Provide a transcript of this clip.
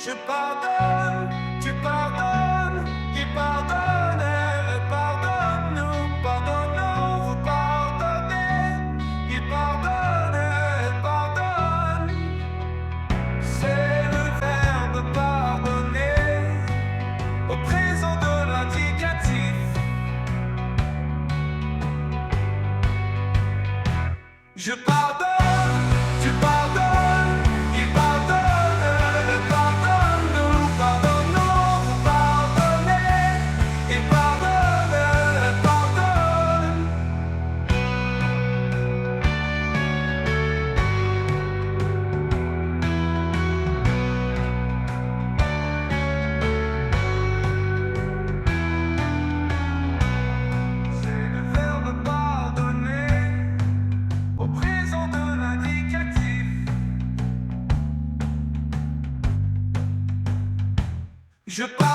Je pardonne, tu pardonnes, qui pardonne et pardonne, nous pardonnons, vous pardonnez, qui pardonne et pardonne. C'est le verbe pardonner au présent de l'indicatif. Je pardonne, tu pardonnes, il pardonne, pardonne, nous pardonnons, vous pardonnez, il pardonne, pardonne. C'est le verbe pardonner au présent de l'indicatif. Je pardonne.